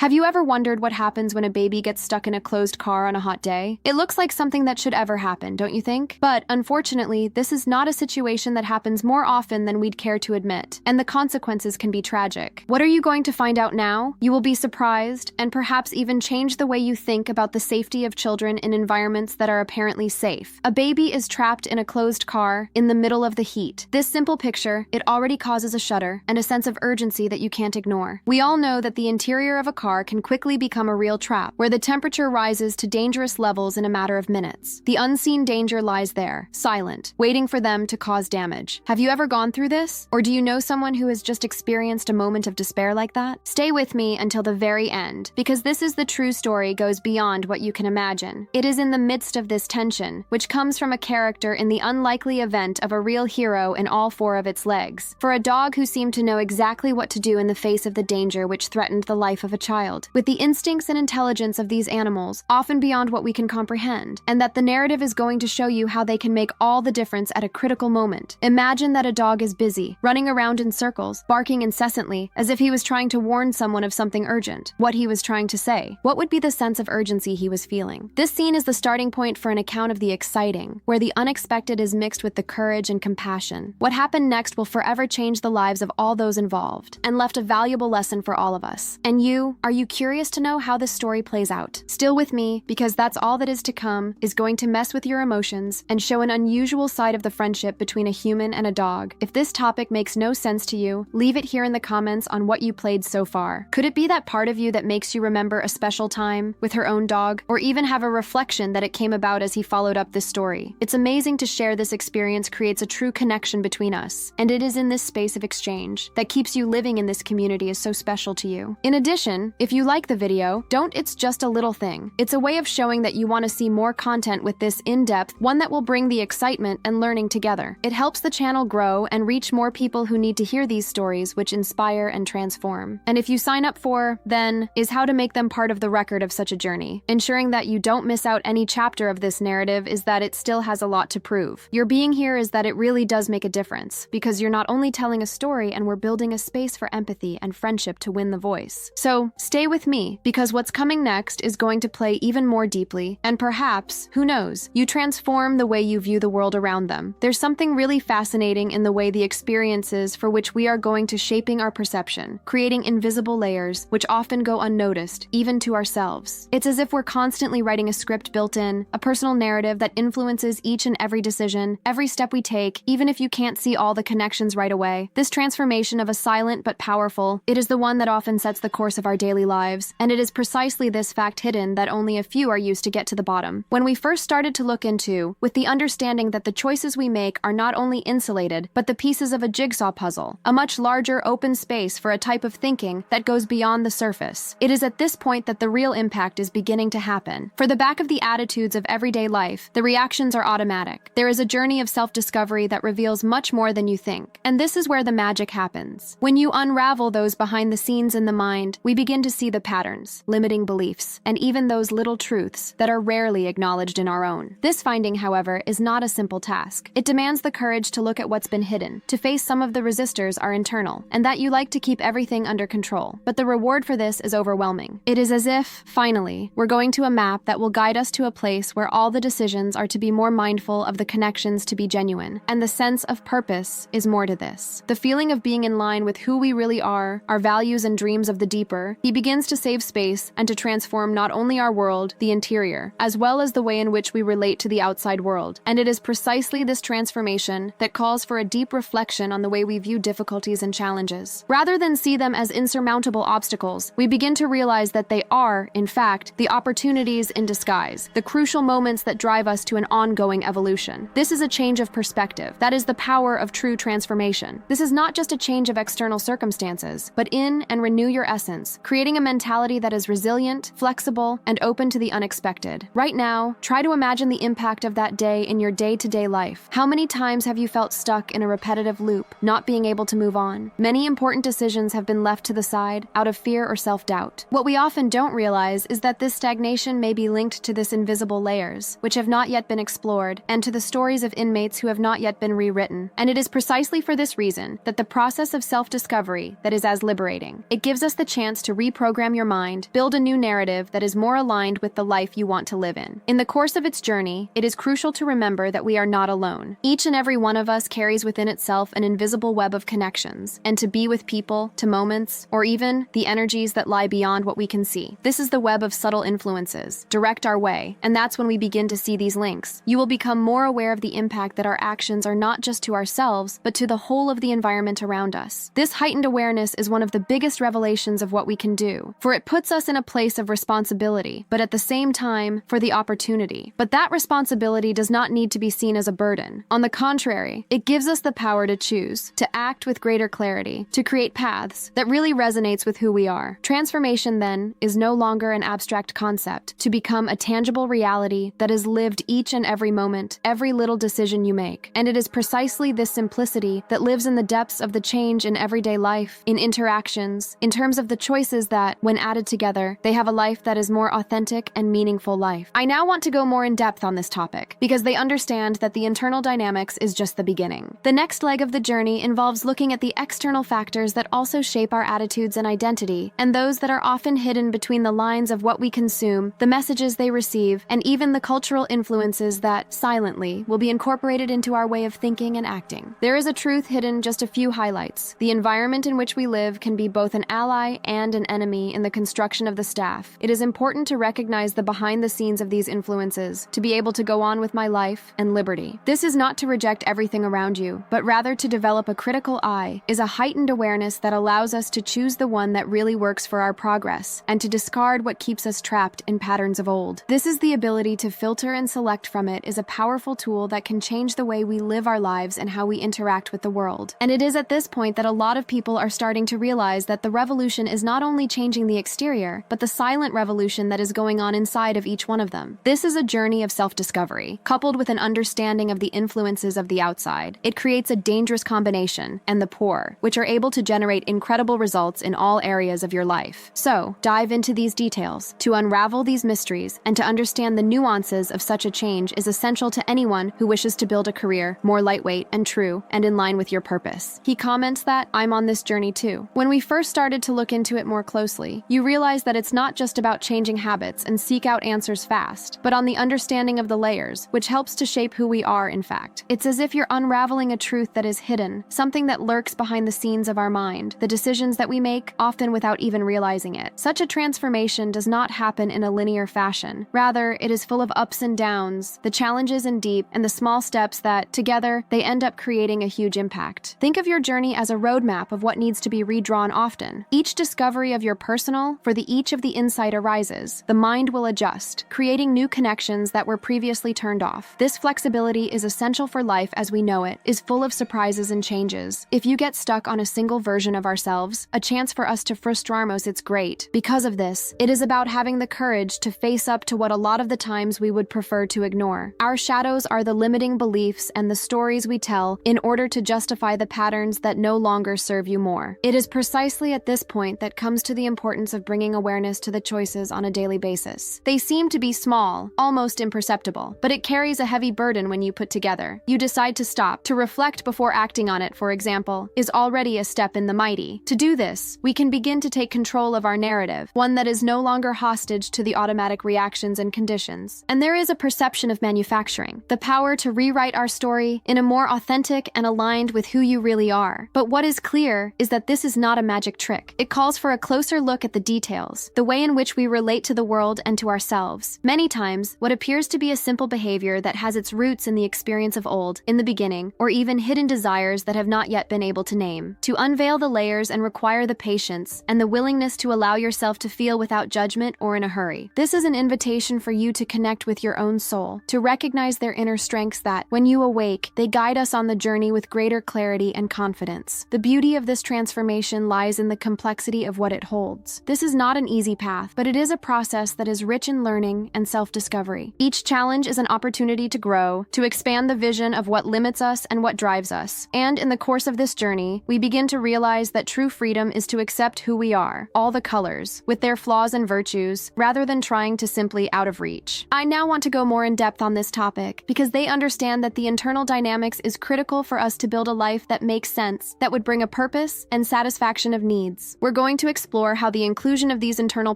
Have you ever wondered what happens when a baby gets stuck in a closed car on a hot day? It looks like something that should ever happen, don't you think? But unfortunately, this is not a situation that happens more often than we'd care to admit, and the consequences can be tragic. What are you going to find out now? You will be surprised and perhaps even change the way you think about the safety of children in environments that are apparently safe. A baby is trapped in a closed car in the middle of the heat. This simple picture, it already causes a shudder and a sense of urgency that you can't ignore. We all know that the interior of a car can quickly become a real trap, where the temperature rises to dangerous levels in a matter of minutes. The unseen danger lies there, silent, waiting for them to cause damage. Have you ever gone through this? Or do you know someone who has just experienced a moment of despair like that? Stay with me until the very end, because this is the true story goes beyond what you can imagine. It is in the midst of this tension, which comes from a character in the unlikely event of a real hero in all four of its legs. For a dog who seemed to know exactly what to do in the face of the danger which threatened the life of a child, with the instincts and intelligence of these animals often beyond what we can comprehend, and that the narrative is going to show you how they can make all the difference at a critical moment. Imagine that a dog is busy, running around in circles, barking incessantly, as if he was trying to warn someone of something urgent, what he was trying to say. What would be the sense of urgency he was feeling? This scene is the starting point for an account of the exciting, where the unexpected is mixed with the courage and compassion. What happened next will forever change the lives of all those involved, and left a valuable lesson for all of us. And you, are you curious to know how this story plays out? Still with me, because that's all that is to come, is going to mess with your emotions and show an unusual side of the friendship between a human and a dog. If this topic makes no sense to you, leave it here in the comments on what you played so far. Could it be that part of you that makes you remember a special time with her own dog, or even have a reflection that it came about as he followed up this story? It's amazing to share this experience creates a true connection between us, and it is in this space of exchange that keeps you living in this community is so special to you. In addition, if you like the video, it's just a little thing. It's a way of showing that you want to see more content with this in-depth, one that will bring the excitement and learning together. It helps the channel grow and reach more people who need to hear these stories which inspire and transform. And if you sign up for, then, is how to make them part of the record of such a journey. Ensuring that you don't miss out any chapter of this narrative is that it still has a lot to prove. Your being here is that it really does make a difference, because you're not only telling a story and we're building a space for empathy and friendship to win the voice. So, stay with me, because what's coming next is going to play even more deeply, and perhaps, who knows, you transform the way you view the world around them. There's something really fascinating in the way the experiences for which we are going to shaping our perception, creating invisible layers which often go unnoticed, even to ourselves. It's as if we're constantly writing a script built in, a personal narrative that influences each and every decision, every step we take, even if you can't see all the connections right away. This transformation of a silent but powerful, it is the one that often sets the course of our daily lives, and it is precisely this fact hidden that only a few are used to get to the bottom. When we first started to look into, with the understanding that the choices we make are not only insulated, but the pieces of a jigsaw puzzle, a much larger open space for a type of thinking that goes beyond the surface. It is at this point that the real impact is beginning to happen. For the back of the attitudes of everyday life, the reactions are automatic. There is a journey of self-discovery that reveals much more than you think. And this is where the magic happens. When you unravel those behind the scenes in the mind, we begin to see the patterns, limiting beliefs, and even those little truths that are rarely acknowledged in our own. This finding, however, is not a simple task. It demands the courage to look at what's been hidden, to face some of the resistors are internal, and that you like to keep everything under control. But the reward for this is overwhelming. It is as if, finally, we're going to a map that will guide us to a place where all the decisions are to be more mindful of the connections to be genuine, and the sense of purpose is more to this. The feeling of being in line with who we really are, our values and dreams of the deeper, he begins to save space and to transform not only our world, the interior, as well as the way in which we relate to the outside world. And it is precisely this transformation that calls for a deep reflection on the way we view difficulties and challenges. Rather than see them as insurmountable obstacles, we begin to realize that they are, in fact, the opportunities in disguise, the crucial moments that drive us to an ongoing evolution. This is a change of perspective. That is the power of true transformation. This is not just a change of external circumstances, but in and renew your essence, creating a mentality that is resilient, flexible, and open to the unexpected. Right now, try to imagine the impact of that day in your day-to-day life. How many times have you felt stuck in a repetitive loop, not being able to move on? Many important decisions have been left to the side out of fear or self-doubt. What we often don't realize is that this stagnation may be linked to this invisible layers, which have not yet been explored, and to the stories of inmates who have not yet been rewritten. And it is precisely for this reason that the process of self-discovery that is as liberating. It gives us the chance to reprogram your mind, build a new narrative that is more aligned with the life you want to live in. In the course of its journey, it is crucial to remember that we are not alone. Each and every one of us carries within itself an invisible web of connections, and to be with people, to moments, or even the energies that lie beyond what we can see. This is the web of subtle influences, direct our way, and that's when we begin to see these links. You will become more aware of the impact that our actions are not just to ourselves, but to the whole of the environment around us. This heightened awareness is one of the biggest revelations of what we can do, for it puts us in a place of responsibility, but at the same time, for the opportunity. But that responsibility does not need to be seen as a burden. On the contrary, it gives us the power to choose, to act with greater clarity, to create paths that really resonates with who we are. Transformation, then, is no longer an abstract concept, to become a tangible reality that is lived each and every moment, every little decision you make. And it is precisely this simplicity that lives in the depths of the change in everyday life, in interactions, in terms of the choices that, when added together, they have a life that is more authentic and meaningful life. I now want to go more in depth on this topic, because they understand that the internal dynamics is just the beginning. The next leg of the journey involves looking at the external factors that also shape our attitudes and identity, and those that are often hidden between the lines of what we consume, the messages they receive, and even the cultural influences that, silently, will be incorporated into our way of thinking and acting. There is a truth hidden just a few highlights. The environment in which we live can be both an ally and an enemy in the construction of the staff. It is important to recognize the behind the scenes of these influences, to be able to go on with my life and liberty. This is not to reject everything around you, but rather to develop a critical eye, is a heightened awareness that allows us to choose the one that really works for our progress, and to discard what keeps us trapped in patterns of old. This is the ability to filter and select from it is a powerful tool that can change the way we live our lives and how we interact with the world. And it is at this point that a lot of people are starting to realize that the revolution is not only changing the exterior, but the silent revolution that is going on inside of each one of them. This is a journey of self-discovery, coupled with an understanding of the influences of the outside. It creates a dangerous combination, and the poor, which are able to generate incredible results in all areas of your life. So, dive into these details. To unravel these mysteries and to understand the nuances of such a change is essential to anyone who wishes to build a career more lightweight and true and in line with your purpose. He comments that, "I'm on this journey too." When we first started to look into it more closely, you realize that it's not just about changing habits and seek out answers fast, but on the understanding of the layers, which helps to shape who we are, in fact. It's as if you're unraveling a truth that is hidden, something that lurks behind the scenes of our mind, the decisions that we make, often without even realizing it. Such a transformation does not happen in a linear fashion. Rather, it is full of ups and downs, the challenges and deep, and the small steps that, together, they end up creating a huge impact. Think of your journey as a roadmap of what needs to be redrawn often. Each discovery of your personal, for the each of the insight arises, the mind will adjust, creating new connections that were previously turned off. This flexibility is essential for life as we know it, is full of surprises and changes. If you get stuck on a single version of ourselves, a chance for us to frustrarnos, it's great. Because of this, it is about having the courage to face up to what a lot of the times we would prefer to ignore. Our shadows are the limiting beliefs and the stories we tell in order to justify the patterns that no longer serve you more. It is precisely at this point that comes to the importance of bringing awareness to the choices on a daily basis. They seem to be small, almost imperceptible, but it carries a heavy burden when you put together. You decide to stop, to reflect before acting on it, for example, is already a step in the mighty. To do this, we can begin to take control of our narrative, one that is no longer hostage to the automatic reactions and conditions. And there is a perception of manufacturing, the power to rewrite our story in a more authentic and aligned with who you really are. But what is clear is that this is not a magic trick. It calls for a closer look at the details, the way in which we relate to the world and to ourselves. Many times, what appears to be a simple behavior that has its roots in the experience of old, in the beginning, or even hidden desires that have not yet been able to name. To unveil the layers and require the patience and the willingness to allow yourself to feel without judgment or in a hurry. This is an invitation for you to connect with your own soul, to recognize their inner strengths that, when you awake, they guide us on the journey with greater clarity and confidence. The beauty of this transformation lies in the complexity of what it holds. This is not an easy path, but it is a process that is rich in learning and self-discovery. Each challenge is an opportunity to grow, to expand the vision of what limits us and what drives us. And in the course of this journey, we begin to realize that true freedom is to accept who we are, all the colors, with their flaws and virtues, rather than trying to simply out of reach. I now want to go more in depth on this topic, because they understand that the internal dynamics is critical for us to build a life that makes sense, that would bring a purpose and satisfaction of needs. We're going to explore explore how the inclusion of these internal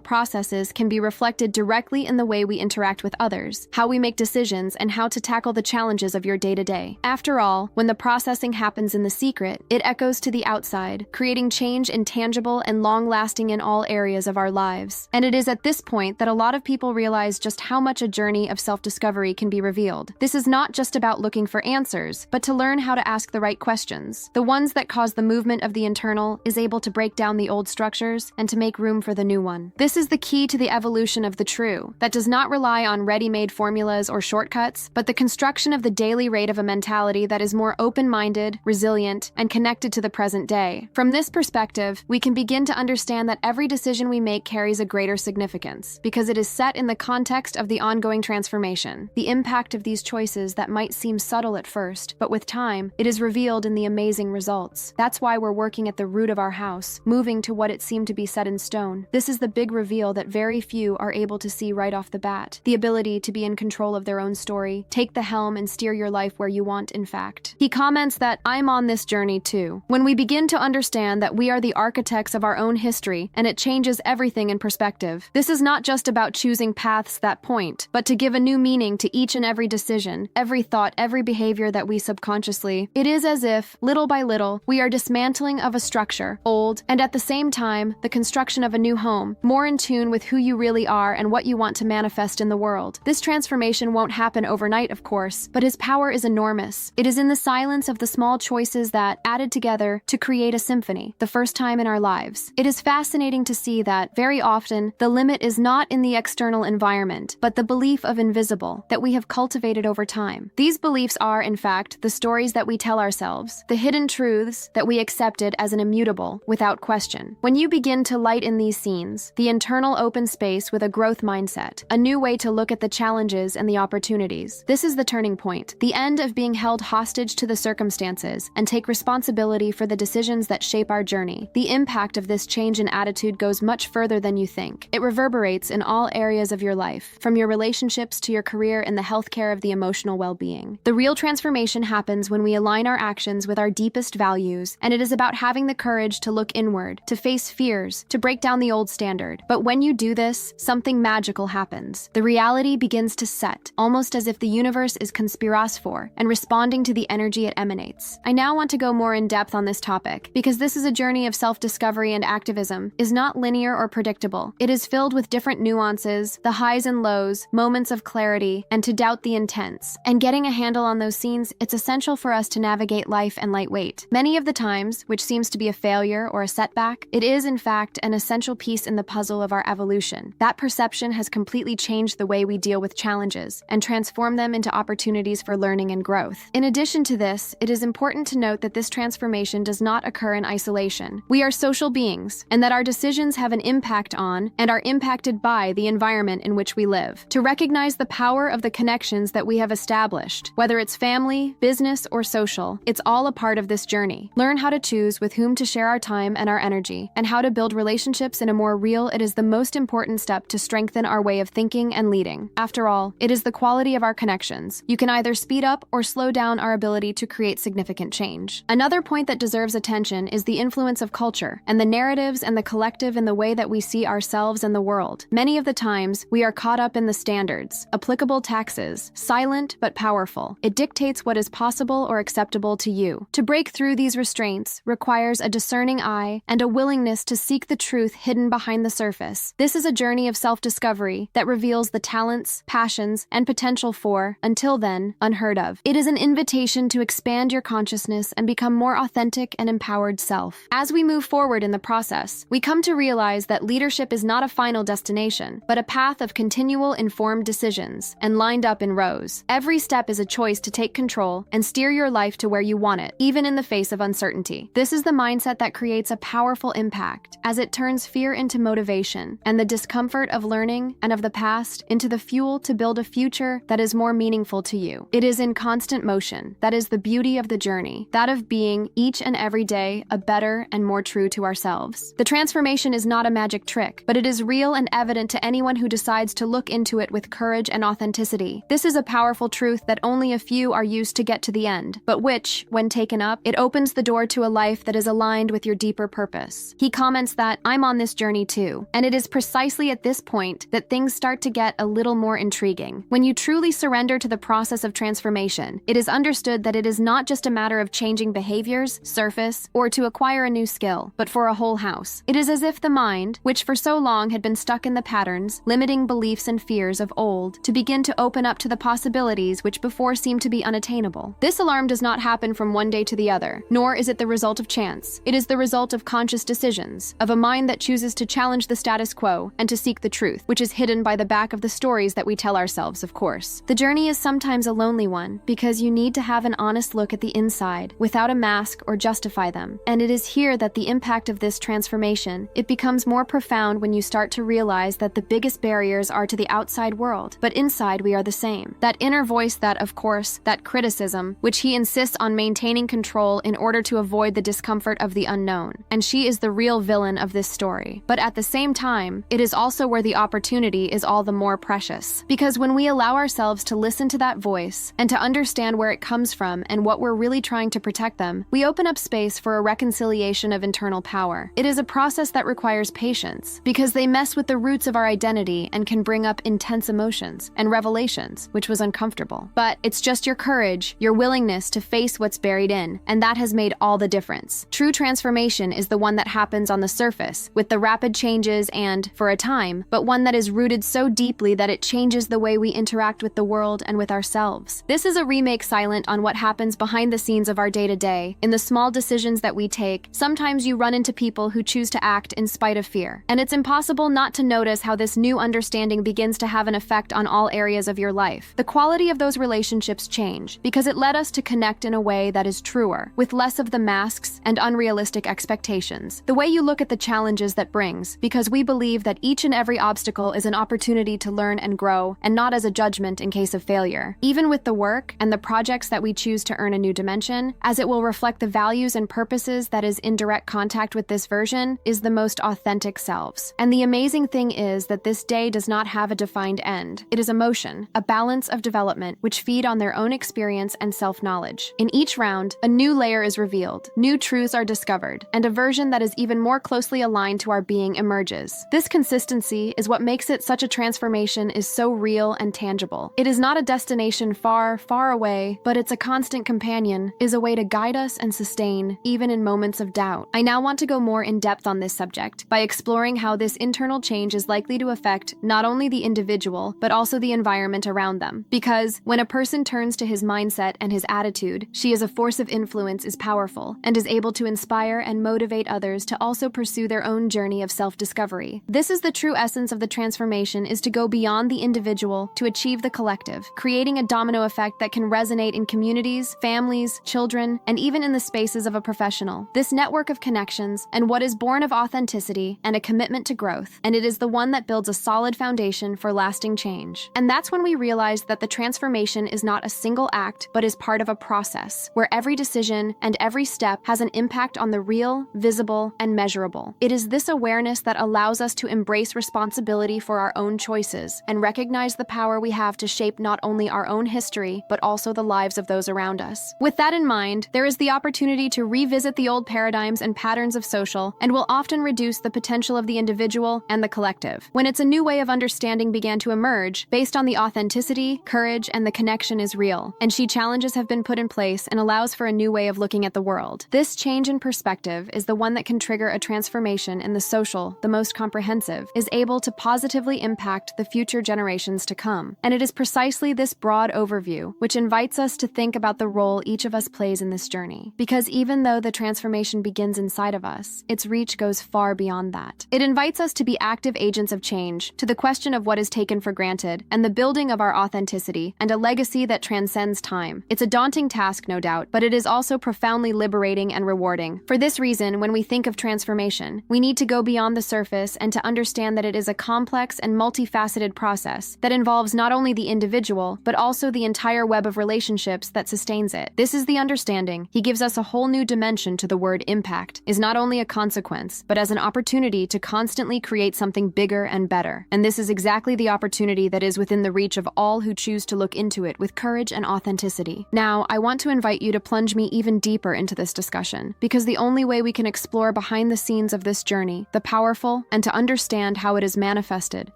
processes can be reflected directly in the way we interact with others, how we make decisions, and how to tackle the challenges of your day-to-day. After all, when the processing happens in the secret, it echoes to the outside, creating change intangible and long-lasting in all areas of our lives. And it is at this point that a lot of people realize just how much a journey of self-discovery can be revealed. This is not just about looking for answers, but to learn how to ask the right questions. The ones that cause the movement of the internal is able to break down the old structures and to make room for the new one. This is the key to the evolution of the true, that does not rely on ready-made formulas or shortcuts, but the construction of the daily rate of a mentality that is more open-minded, resilient, and connected to the present day. From this perspective, we can begin to understand that every decision we make carries a greater significance, because it is set in the context of the ongoing transformation. The impact of these choices that might seem subtle at first, but with time, it is revealed in the amazing results. That's why we're working at the root of our house, moving to what it seemed to be set in stone. This is the big reveal that very few are able to see right off the bat. The ability to be in control of their own story, take the helm and steer your life where you want, in fact. He comments that, "I'm on this journey too." When we begin to understand that we are the architects of our own history, and it changes everything in perspective. This is not just about choosing paths that point, but to give a new meaning to each and every decision, every thought, every behavior that we subconsciously. It is as if, little by little, we are dismantling of a structure, old, and at the same time, the construction of a new home, more in tune with who you really are and what you want to manifest in the world. This transformation won't happen overnight, of course, but his power is enormous. It is in the silence of the small choices that, added together, to create a symphony, the first time in our lives. It is fascinating to see that, very often, the limit is not in the external environment, but the belief of invisible that we have cultivated over time. These beliefs are, in fact, the stories that we tell ourselves, the hidden truths that we accepted as an immutable, without question. When you begin to light in these scenes, the internal open space with a growth mindset, a new way to look at the challenges and the opportunities, this is the turning point, the end of being held hostage to the circumstances, and take responsibility for the decisions that shape our journey. The impact of this change in attitude goes much further than you think. It reverberates in all areas of your life, from your relationships to your career and the healthcare of the emotional well-being. The real transformation happens when we align our actions with our deepest values, and it is about having the courage to look inward, to face fears, to break down the old standard. But when you do this, something magical happens. The reality begins to set, almost as if the universe is conspirosphore and responding to the energy it emanates. I now want to go more in depth on this topic, because this is a journey of self-discovery, and activism is not linear or predictable. It is filled with different nuances, the highs and lows, moments of clarity, and to doubt the intense. And getting a handle on those scenes, it's essential for us to navigate life and lightweight. Many of the times, which seems to be a failure or a setback, it is in fact an essential piece in the puzzle of our evolution. That perception has completely changed the way we deal with challenges and transformed them into opportunities for learning and growth. In addition to this, it is important to note that this transformation does not occur in isolation. We are social beings, and that our decisions have an impact on and are impacted by the environment in which we live. To recognize the power of the connections that we have established, whether it's family, business, or social, it's all a part of this journey. Learn how to choose with whom to share our time and our energy, and how to build relationships in a more real. It is the most important step to strengthen our way of thinking and leading. After all, it is the quality of our connections. You can either speed up or slow down our ability to create significant change. Another point that deserves attention is the influence of culture, and the narratives and the collective in the way that we see ourselves and the world. Many of the times, we are caught up in the standards, applicable taxes, silent but powerful. It dictates what is possible or acceptable to you. To break through these restraints requires a discerning eye and a willingness to seek the truth hidden behind the surface. This is a journey of self-discovery that reveals the talents, passions, and potential for, until then, unheard of. It is an invitation to expand your consciousness and become more authentic and empowered self. As we move forward in the process, we come to realize that leadership is not a final destination, but a path of continual informed decisions, and lined up in rows. Every step is a choice to take control and steer your life to where you want it, even in the face of uncertainty. This is the mindset that creates a powerful impact, as it turns fear into motivation, and the discomfort of learning and of the past into the fuel to build a future that is more meaningful to you. It is in constant motion. That is the beauty of the journey, that of being, each and every day, a better and more true to ourselves. The transformation is not a magic trick, but it is real and evident to anyone who decides to look into it with courage and authenticity. This is a powerful truth that only a few are used to get to the end, but which, when taken up, it opens the door to a life that is aligned with your deeper purpose. He comments sense that I'm on this journey too. And it is precisely at this point that things start to get a little more intriguing. When you truly surrender to the process of transformation, it is understood that it is not just a matter of changing behaviors, surface, or to acquire a new skill, but for a whole house. It is as if the mind, which for so long had been stuck in the patterns, limiting beliefs and fears of old, to begin to open up to the possibilities which before seemed to be unattainable. This alarm does not happen from one day to the other, nor is it the result of chance. It is the result of conscious decisions, of a mind that chooses to challenge the status quo and to seek the truth, which is hidden by the back of the stories that we tell ourselves, of course. The journey is sometimes a lonely one, because you need to have an honest look at the inside, without a mask or justify them. And it is here that the impact of this transformation, it becomes more profound when you start to realize that the biggest barriers are to the outside world, but inside we are the same. That inner voice that, of course, that criticism, which he insists on maintaining control in order to avoid the discomfort of the unknown. And she is the real villain of this story. But at the same time, it is also where the opportunity is all the more precious. Because when we allow ourselves to listen to that voice, and to understand where it comes from and what we're really trying to protect them, we open up space for a reconciliation of internal power. It is a process that requires patience, because they mess with the roots of our identity and can bring up intense emotions and revelations, which was uncomfortable. But it's just your courage, your willingness to face what's buried in, and that has made all the difference. True transformation is the one that happens on the surface, with the rapid changes and, for a time, but one that is rooted so deeply that it changes the way we interact with the world and with ourselves. This is a remake silent on what happens behind the scenes of our day-to-day. In the small decisions that we take, sometimes you run into people who choose to act in spite of fear. And it's impossible not to notice how this new understanding begins to have an effect on all areas of your life. The quality of those relationships change, because it led us to connect in a way that is truer, with less of the masks and unrealistic expectations. The way you look at the challenges that brings, because we believe that each and every obstacle is an opportunity to learn and grow, and not as a judgment in case of failure. Even with the work and the projects that we choose to earn a new dimension, as it will reflect the values and purposes that is in direct contact with this version, is the most authentic selves. And the amazing thing is that this day does not have a defined end. It is a motion, a balance of development, which feed on their own experience and self-knowledge. In each round, a new layer is revealed, new truths are discovered, and a version that is even more closely aligned to our being emerges. This consistency is what makes it such a transformation is so real and tangible. It is not a destination far, far away, but it's a constant companion, is a way to guide us and sustain, even in moments of doubt. I now want to go more in depth on this subject, by exploring how this internal change is likely to affect not only the individual, but also the environment around them. Because when a person turns to his mindset and his attitude, she as a force of influence is powerful, and is able to inspire and motivate others to also pursue their own journey of self-discovery. This is the true essence of the transformation, is to go beyond the individual to achieve the collective, creating a domino effect that can resonate in communities, families, children, and even in the spaces of a professional. This network of connections, and what is born of authenticity and a commitment to growth, and it is the one that builds a solid foundation for lasting change. And that's when we realize that the transformation is not a single act, but is part of a process, where every decision and every step has an impact on the real, visible, and measurable. It is this awareness that allows us to embrace responsibility for our own choices, and recognize the power we have to shape not only our own history, but also the lives of those around us. With that in mind, there is the opportunity to revisit the old paradigms and patterns of social, and will often reduce the potential of the individual and the collective. When it's a new way of understanding began to emerge, based on the authenticity, courage, and the connection is real, and challenges have been put in place and allows for a new way of looking at the world. This change in perspective is the one that can trigger a transformation in the social, the most comprehensive, is able to positively impact the future generations to come. And it is precisely this broad overview which invites us to think about the role each of us plays in this journey. Because even though the transformation begins inside of us, its reach goes far beyond that. It invites us to be active agents of change, to the question of what is taken for granted, and the building of our authenticity, and a legacy that transcends time. It's a daunting task, no doubt, but it is also profoundly liberating and rewarding. For this reason, when we think of transformation, we need to go beyond the surface and to understand that it is a complex and multifaceted process that involves not only the individual, but also the entire web of relationships that sustains it. This is the understanding. He gives us a whole new dimension to the word impact, is not only a consequence, but as an opportunity to constantly create something bigger and better. And this is exactly the opportunity that is within the reach of all who choose to look into it with courage and authenticity. Now, I want to invite you to plunge me even deeper into this discussion, because the only way we can explore behind the scenes scenes of this journey, the powerful, and to understand how it is manifested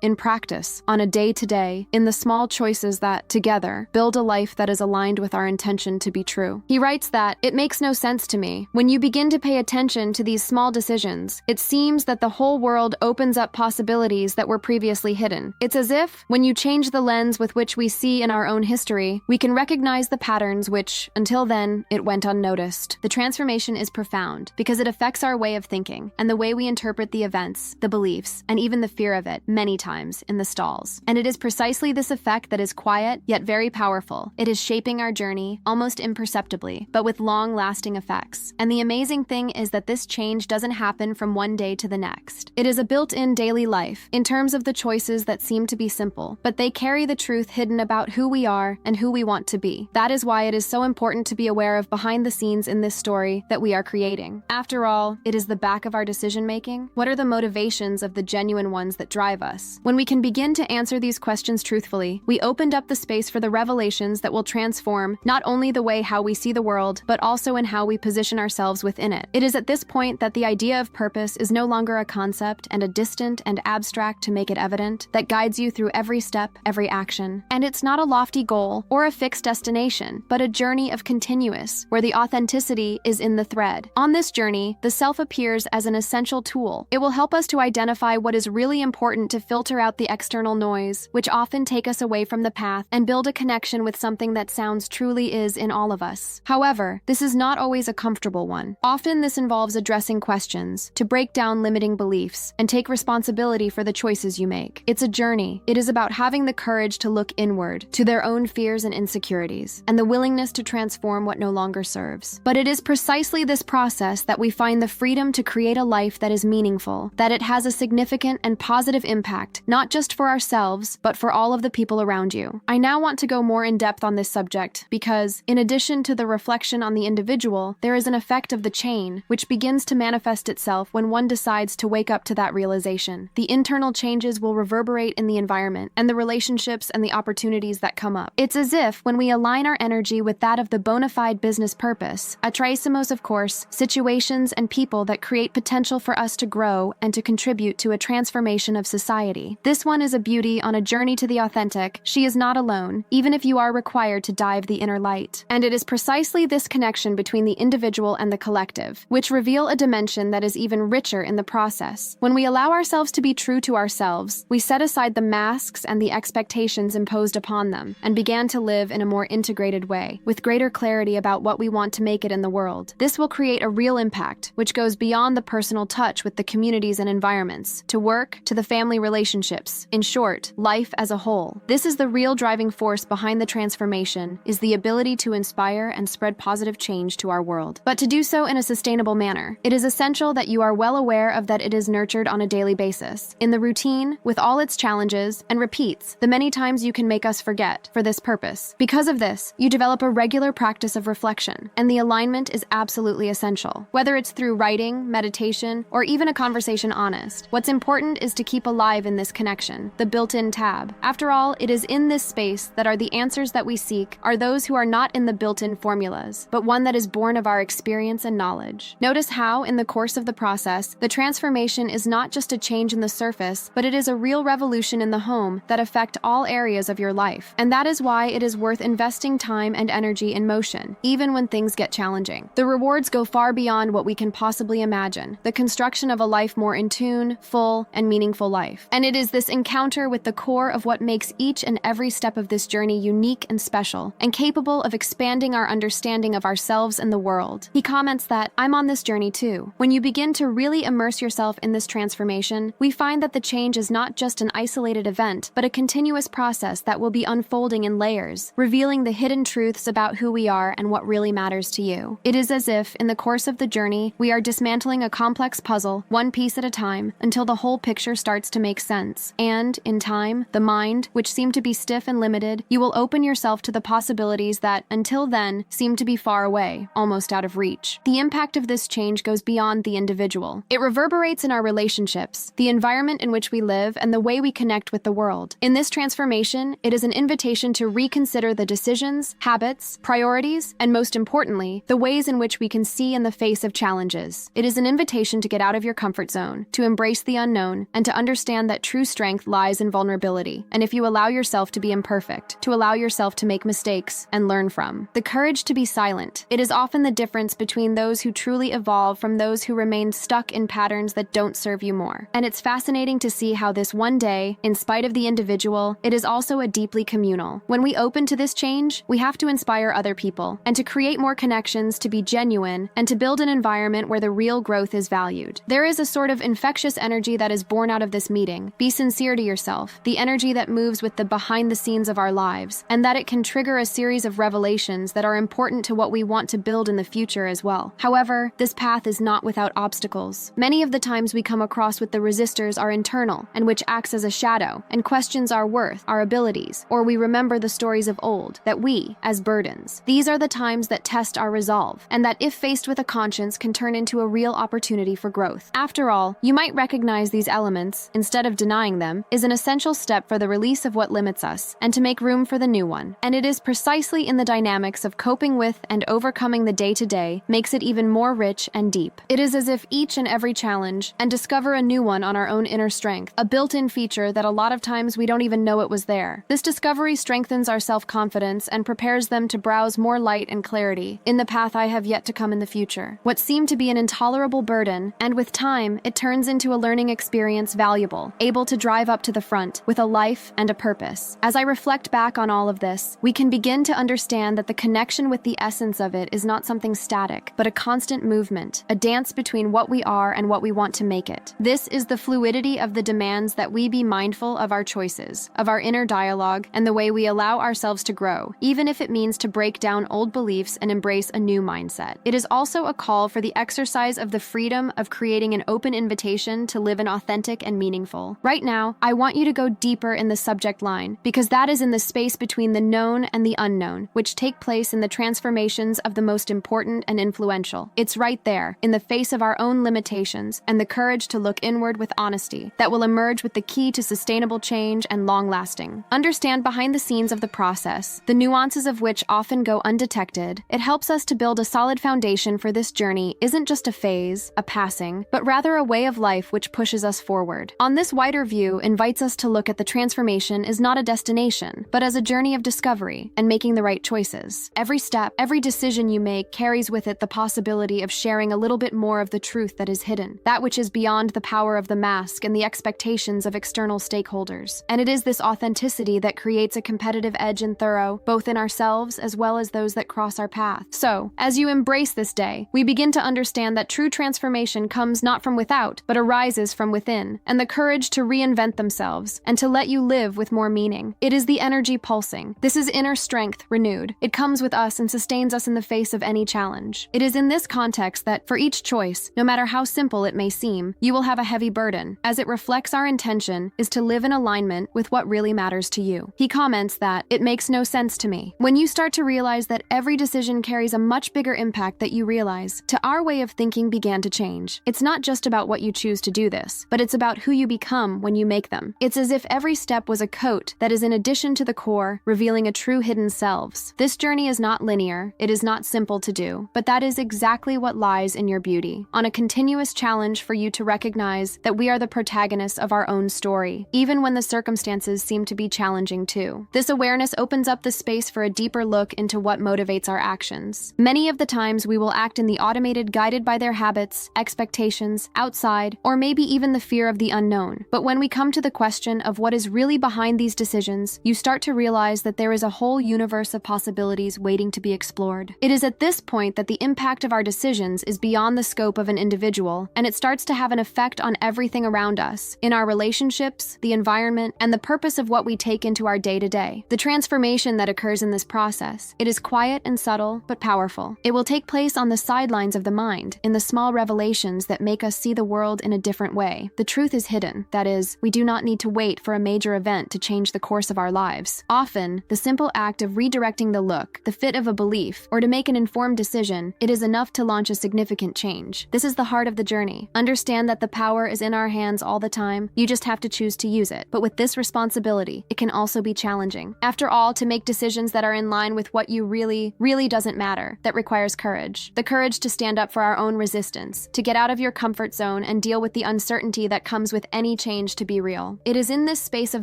in practice, on a day-to-day, in the small choices that, together, build a life that is aligned with our intention to be true. He writes that, "It makes no sense to me. When you begin to pay attention to these small decisions, it seems that the whole world opens up possibilities that were previously hidden. It's as if, when you change the lens with which we see in our own history, we can recognize the patterns which, until then, it went unnoticed." The transformation is profound because it affects our way of thinking and the way we interpret the events, the beliefs, and even the fear of it, many times, in the stalls. And it is precisely this effect that is quiet, yet very powerful. It is shaping our journey, almost imperceptibly, but with long-lasting effects. And the amazing thing is that this change doesn't happen from one day to the next. It is a built-in daily life, in terms of the choices that seem to be simple, but they carry the truth hidden about who we are and who we want to be. That is why it is so important to be aware of behind the scenes in this story that we are creating. After all, it is the back of our decision-making. What are the motivations of the genuine ones that drive us? When we can begin to answer these questions truthfully, we opened up the space for the revelations that will transform not only the way how we see the world, but also in how we position ourselves within it. It is at this point that the idea of purpose is no longer a concept and a distant and abstract to make it evident that guides you through every step, every action. And it's not a lofty goal or a fixed destination, but a journey of continuous, where the authenticity is in the thread. On this journey, the self appears as an essential tool. It will help us to identify what is really important to filter out the external noise, which often take us away from the path, and build a connection with something that sounds truly is in all of us. However, this is not always a comfortable one. Often this involves addressing questions, to break down limiting beliefs, and take responsibility for the choices you make. It's a journey. It is about having the courage to look inward, to their own fears and insecurities, and the willingness to transform what no longer serves. But it is precisely this process that we find the freedom to create a life that is meaningful, that it has a significant and positive impact, not just for ourselves, but for all of the people around you. I now want to go more in depth on this subject because, in addition to the reflection on the individual, there is an effect of the chain, which begins to manifest itself when one decides to wake up to that realization. The internal changes will reverberate in the environment and the relationships and the opportunities that come up. It's as if, when we align our energy with that of the bona fide business purpose, atraemos, of course, situations and people that create potential for us to grow and to contribute to a transformation of society. This one is a beauty on a journey to the authentic. She is not alone, even if you are required to dive the inner light. And it is precisely this connection between the individual and the collective, which reveal a dimension that is even richer in the process. When we allow ourselves to be true to ourselves, we set aside the masks and the expectations imposed upon them, and began to live in a more integrated way, with greater clarity about what we want to make it in the world. This will create a real impact, which goes beyond the personal touch with the communities and environments, to work, to the family relationships. In short, life as a whole. This is the real driving force behind the transformation, is the ability to inspire and spread positive change to our world. But to do so in a sustainable manner, it is essential that you are well aware of that it is nurtured on a daily basis, in the routine, with all its challenges, and repeats, the many times you can make us forget, for this purpose. Because of this, you develop a regular practice of reflection, and the alignment is absolutely essential. Whether it's through writing, meditation, or even a conversation honest, what's important is to keep alive in this connection, the built-in tab. After all, it is in this space that are the answers that we seek, are those who are not in the built-in formulas, but one that is born of our experience and knowledge. Notice how, in the course of the process, the transformation is not just a change in the surface, but it is a real revolution in the home that affect all areas of your life. And that is why it is worth investing time and energy in motion, even when things get challenging. The rewards go far beyond what we can possibly imagine, the construction of a life more in tune, full, and meaningful life. And it is this encounter with the core of what makes each and every step of this journey unique and special, and capable of expanding our understanding of ourselves and the world. He comments that, "I'm on this journey too." When you begin to really immerse yourself in this transformation, we find that the change is not just an isolated event, but a continuous process that will be unfolding in layers, revealing the hidden truths about who we are and what really matters to you. It is as if, in the course of the journey, we are dismantling a complex puzzle, one piece at a time, until the whole picture starts to make sense. And, in time, the mind, which seemed to be stiff and limited, you will open yourself to the possibilities that, until then, seemed to be far away, almost out of reach. The impact of this change goes beyond the individual. It reverberates in our relationships, the environment in which we live, and the way we connect with the world. In this transformation, it is an invitation to reconsider the decisions, habits, priorities, and most importantly, the ways in which we can see in the face of challenges. It is an invitation invitation to get out of your comfort zone, to embrace the unknown, and to understand that true strength lies in vulnerability. And if you allow yourself to be imperfect, to allow yourself to make mistakes and learn from. The courage to be silent. It is often the difference between those who truly evolve from those who remain stuck in patterns that don't serve you more. And it's fascinating to see how this one day, in spite of the individual, it is also a deeply communal. When we open to this change, we have to inspire other people, and to create more connections, to be genuine, and to build an environment where the real growth is valued. There is a sort of infectious energy that is born out of this meeting. Be sincere to yourself, the energy that moves with the behind the scenes of our lives, and that it can trigger a series of revelations that are important to what we want to build in the future as well. However, this path is not without obstacles. Many of the times we come across with the resistors are internal, and which acts as a shadow, and questions our worth, our abilities, or we remember the stories of old, that we, as burdens. These are the times that test our resolve, and that if faced with a conscience can turn into a real opportunity for growth. After all, you might recognize these elements, instead of denying them, is an essential step for the release of what limits us, and to make room for the new one. And it is precisely in the dynamics of coping with and overcoming the day-to-day makes it even more rich and deep. It is as if each and every challenge, and discover a new one on our own inner strength, a built-in feature that a lot of times we don't even know it was there. This discovery strengthens our self-confidence and prepares them to browse more light and clarity in the path I have yet to come in the future. What seemed to be an intolerable burden, and with time, it turns into a learning experience valuable, able to drive up to the front with a life and a purpose. As I reflect back on all of this, we can begin to understand that the connection with the essence of it is not something static, but a constant movement, a dance between what we are and what we want to make it. This is the fluidity of the demands that we be mindful of our choices, of our inner dialogue, and the way we allow ourselves to grow, even if it means to break down old beliefs and embrace a new mindset. It is also a call for the exercise of the freedom of creating an open invitation to live an authentic and meaningful. Right now, I want you to go deeper in the subject line, because that is in the space between the known and the unknown, which take place in the transformations of the most important and influential. It's right there, in the face of our own limitations, and the courage to look inward with honesty, that will emerge with the key to sustainable change and long-lasting. Understand behind the scenes of the process, the nuances of which often go undetected. It helps us to build a solid foundation for this journey isn't just a phase, a passing, but rather a way of life which pushes us forward. On this wider view invites us to look at the transformation as not a destination, but as a journey of discovery and making the right choices. Every step, every decision you make carries with it the possibility of sharing a little bit more of the truth that is hidden, that which is beyond the power of the mask and the expectations of external stakeholders. And it is this authenticity that creates a competitive edge and thorough, both in ourselves as well as those that cross our path. So, as you embrace this day, we begin to understand that true transformation comes not from without, but arises from within, and the courage to reinvent themselves and to let you live with more meaning. It is the energy pulsing. This is inner strength renewed. It comes with us and sustains us in the face of any challenge. It is in this context that, for each choice, no matter how simple it may seem, you will have a heavy burden, as it reflects our intention is to live in alignment with what really matters to you. He comments that, "It makes no sense to me." When you start to realize that every decision carries a much bigger impact that you realize, our way of thinking began to change. It's not just about what you choose to do this, but it's about who you become when you make them. It's as if every step was a coat that is in addition to the core, revealing a true hidden selves. This journey is not linear, it is not simple to do, but that is exactly what lies in your beauty. On a continuous challenge for you to recognize that we are the protagonists of our own story, even when the circumstances seem to be challenging too. This awareness opens up the space for a deeper look into what motivates our actions. Many of the times we will act in the automated, guided by their habits, expectations, outside, or maybe even the fear of the unknown. But when we come to the question of what is really behind these decisions, you start to realize that there is a whole universe of possibilities waiting to be explored. It is at this point that the impact of our decisions is beyond the scope of an individual, and it starts to have an effect on everything around us, in our relationships, the environment, and the purpose of what we take into our day-to-day. The transformation that occurs in this process, it is quiet and subtle, but powerful. It will take place on the sidelines of the mind, in the small revelations that make us see the world in a different way. The truth is hidden. That is, we do not need to wait for a major event to change the course of our lives. Often, the simple act of redirecting the look, the fit of a belief, or to make an informed decision, it is enough to launch a significant change. This is the heart of the journey. Understand that the power is in our hands all the time. You just have to choose to use it. But with this responsibility, it can also be challenging. After all, to make decisions that are in line with what you really doesn't matter, that requires courage. The courage to stand up for our own resistance, steps to get out of your comfort zone and deal with the uncertainty that comes with any change to be real. It is in this space of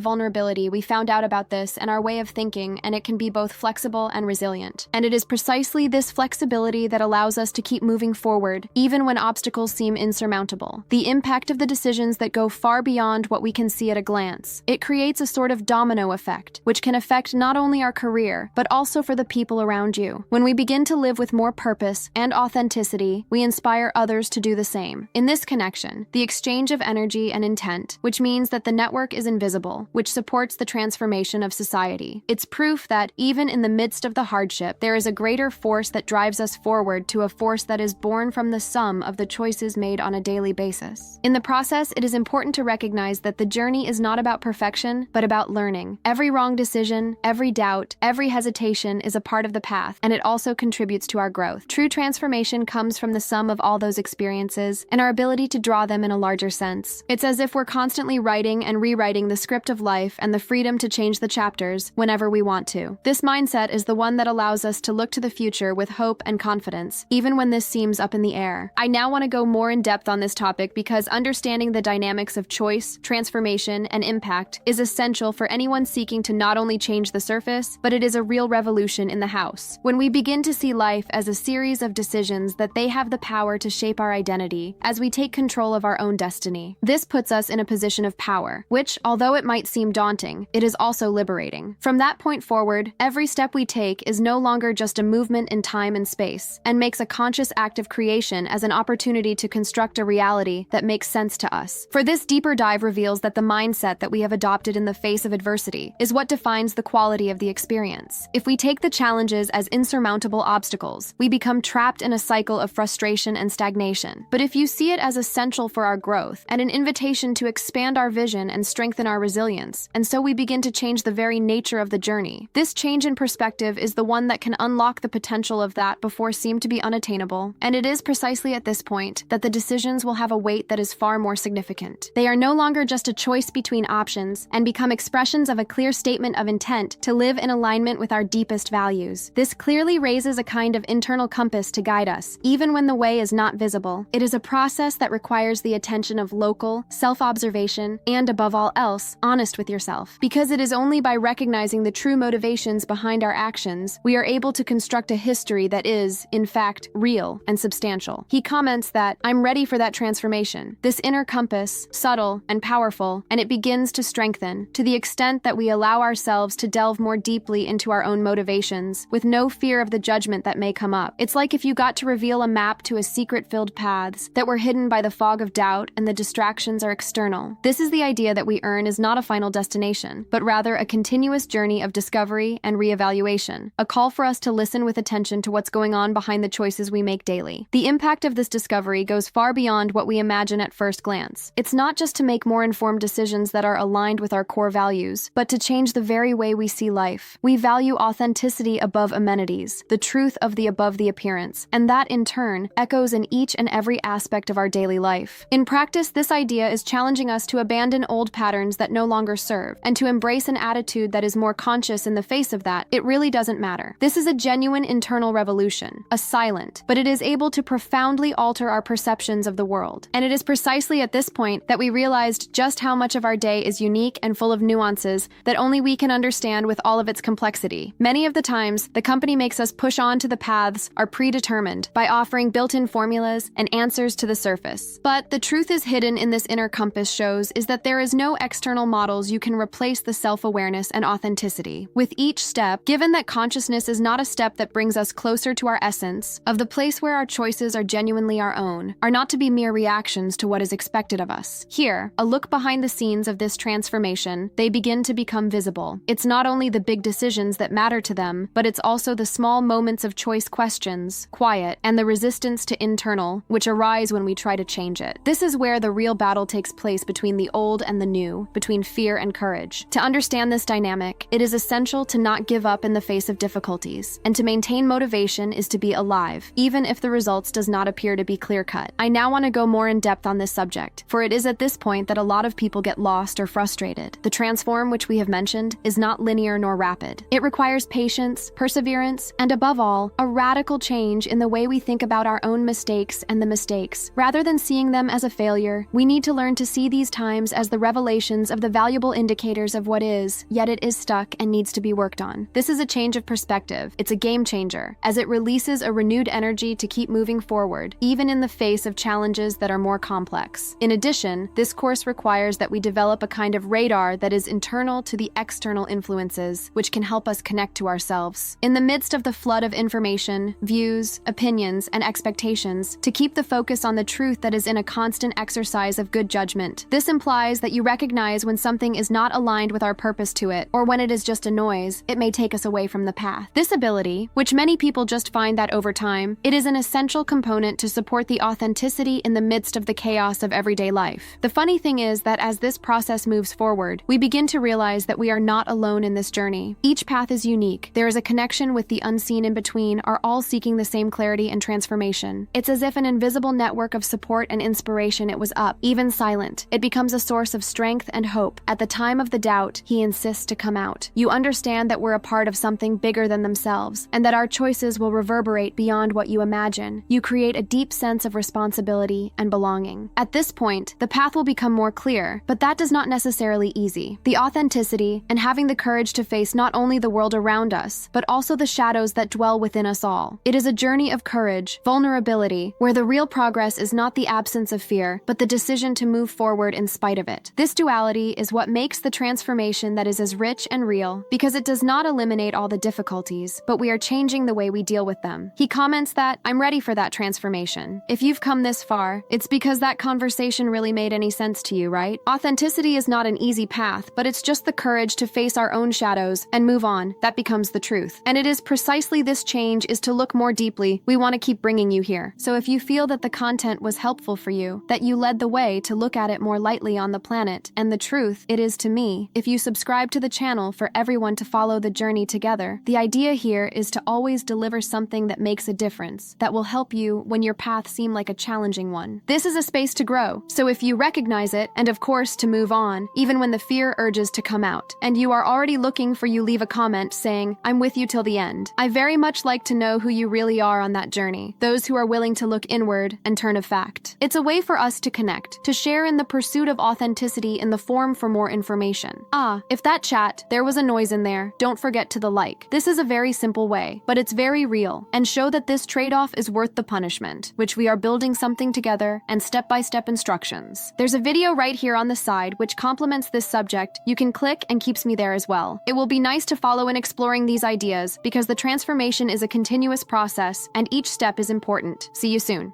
vulnerability we found out about this and our way of thinking, and it can be both flexible and resilient. And it is precisely this flexibility that allows us to keep moving forward, even when obstacles seem insurmountable. The impact of the decisions that go far beyond what we can see at a glance. It creates a sort of domino effect, which can affect not only our career, but also for the people around you. When we begin to live with more purpose and authenticity, we inspire others to do the same. In this connection, the exchange of energy and intent, which means that the network is invisible, which supports the transformation of society. It's proof that, even in the midst of the hardship, there is a greater force that drives us forward to a force that is born from the sum of the choices made on a daily basis. In the process, it is important to recognize that the journey is not about perfection, but about learning. Every wrong decision, every doubt, every hesitation is a part of the path, and it also contributes to our growth. True transformation comes from the sum of all those experiences and our ability to draw them in a larger sense. It's as if we're constantly writing and rewriting the script of life and the freedom to change the chapters whenever we want to. This mindset is the one that allows us to look to the future with hope and confidence, even when this seems up in the air. I now want to go more in depth on this topic because understanding the dynamics of choice, transformation, and impact is essential for anyone seeking to not only change the surface, but it is a real revolution in the house. When we begin to see life as a series of decisions that they have the power to shape our identity, as we take control of our own destiny, this puts us in a position of power, which, although it might seem daunting, it is also liberating. From that point forward, every step we take is no longer just a movement in time and space, and makes a conscious act of creation as an opportunity to construct a reality that makes sense to us. For this deeper dive reveals that the mindset that we have adopted in the face of adversity is what defines the quality of the experience. If we take the challenges as insurmountable obstacles, we become trapped in a cycle of frustration and stagnation. But if you see it as essential for our growth and an invitation to expand our vision and strengthen our resilience, and so we begin to change the very nature of the journey, this change in perspective is the one that can unlock the potential of that before seemed to be unattainable. And it is precisely at this point that the decisions will have a weight that is far more significant. They are no longer just a choice between options and become expressions of a clear statement of intent to live in alignment with our deepest values. This clearly raises a kind of internal compass to guide us, even when the way is not visible. It is a process that requires the attention of local, self-observation, and above all else, honest with yourself. Because it is only by recognizing the true motivations behind our actions, we are able to construct a history that is, in fact, real and substantial. He comments that, "I'm ready for that transformation." This inner compass, subtle and powerful, and it begins to strengthen, to the extent that we allow ourselves to delve more deeply into our own motivations, with no fear of the judgment that may come up. It's like if you got to reveal a map to a secret-filled paths that were hidden by the fog of doubt and the distractions are external. This is the idea that we earn is not a final destination, but rather a continuous journey of discovery and reevaluation, a call for us to listen with attention to what's going on behind the choices we make daily. The impact of this discovery goes far beyond what we imagine at first glance. It's not just to make more informed decisions that are aligned with our core values, but to change the very way we see life. We value authenticity above amenities, the truth of the above the appearance, and that in turn echoes in each and every aspect of our daily life. In practice, this idea is challenging us to abandon old patterns that no longer serve, and to embrace an attitude that is more conscious in the face of that. It really doesn't matter. This is a genuine internal revolution, a silent, but it is able to profoundly alter our perceptions of the world. And it is precisely at this point that we realized just how much of our day is unique and full of nuances that only we can understand with all of its complexity. Many of the times, the company makes us push on to the paths are predetermined by offering built-in formulas and answers to the surface. But the truth is hidden in this inner compass shows is that there is no external models you can replace the self-awareness and authenticity. With each step, given that consciousness is not a step that brings us closer to our essence, of the place where our choices are genuinely our own, are not to be mere reactions to what is expected of us. Here, a look behind the scenes of this transformation, they begin to become visible. It's not only the big decisions that matter to them, but it's also the small moments of choice questions, quiet, and the resistance to internal, which arise when we try to change it. This is where the real battle takes place between the old and the new, between fear and courage. To understand this dynamic, it is essential to not give up in the face of difficulties, and to maintain motivation is to be alive, even if the results does not appear to be clear-cut. I now want to go more in depth on this subject, for it is at this point that a lot of people get lost or frustrated. The transform which we have mentioned is not linear nor rapid. It requires patience, perseverance, and above all, a radical change in the way we think about our own mistakes setbacks and the mistakes. Rather than seeing them as a failure, we need to learn to see these times as the revelations of the valuable indicators of what is, yet it is stuck and needs to be worked on. This is a change of perspective. It's a game changer, as it releases a renewed energy to keep moving forward, even in the face of challenges that are more complex. In addition, this course requires that we develop a kind of radar that is internal to the external influences, which can help us connect to ourselves. In the midst of the flood of information, views, opinions, and expectations, to keep the focus on the truth that is in a constant exercise of good judgment. This implies that you recognize when something is not aligned with our purpose to it, or when it is just a noise, it may take us away from the path. This ability, which many people just find that over time, it is an essential component to support the authenticity in the midst of the chaos of everyday life. The funny thing is that as this process moves forward, we begin to realize that we are not alone in this journey. Each path is unique. There is a connection with the unseen in between, are all seeking the same clarity and transformation. It's as if an invisible network of support and inspiration. It was up, even silent. It becomes a source of strength and hope. At the time of the doubt, he insists to come out. You understand that we're a part of something bigger than themselves, and that our choices will reverberate beyond what you imagine. You create a deep sense of responsibility and belonging. At this point, the path will become more clear, but that does not necessarily easy. The authenticity and having the courage to face not only the world around us, but also the shadows that dwell within us all. It is a journey of courage, vulnerability, where the real progress is not the absence of fear, but the decision to move forward in spite of it. This duality is what makes the transformation that is as rich and real, because it does not eliminate all the difficulties, but we are changing the way we deal with them. He comments that, "I'm ready for that transformation." If you've come this far, it's because that conversation really made any sense to you, right? Authenticity is not an easy path, but it's just the courage to face our own shadows and move on that becomes the truth. And it is precisely this change is to look more deeply. We want to keep bringing you here. So if you feel that the content was helpful for you, that you led the way to look at it more lightly on the planet, and the truth it is to me, if you subscribe to the channel for everyone to follow the journey together, the idea here is to always deliver something that makes a difference, that will help you when your path seems like a challenging one. This is a space to grow, so if you recognize it, and of course to move on, even when the fear urges to come out, and you are already looking for you leave a comment saying, "I'm with you till the end." I very much like to know who you really are on that journey, those who are willing to look inward and turn a fact. It's a way for us to connect, to share in the pursuit of authenticity in the form for more information. If that chat, there was a noise in there, don't forget to the like. This is a very simple way, but it's very real, and show that this trade-off is worth the punishment, which we are building something together and step-by-step instructions. There's a video right here on the side which complements this subject. You can click and keeps me there as well. It will be nice to follow in exploring these ideas because the transformation is a continuous process and each step is important. See you soon.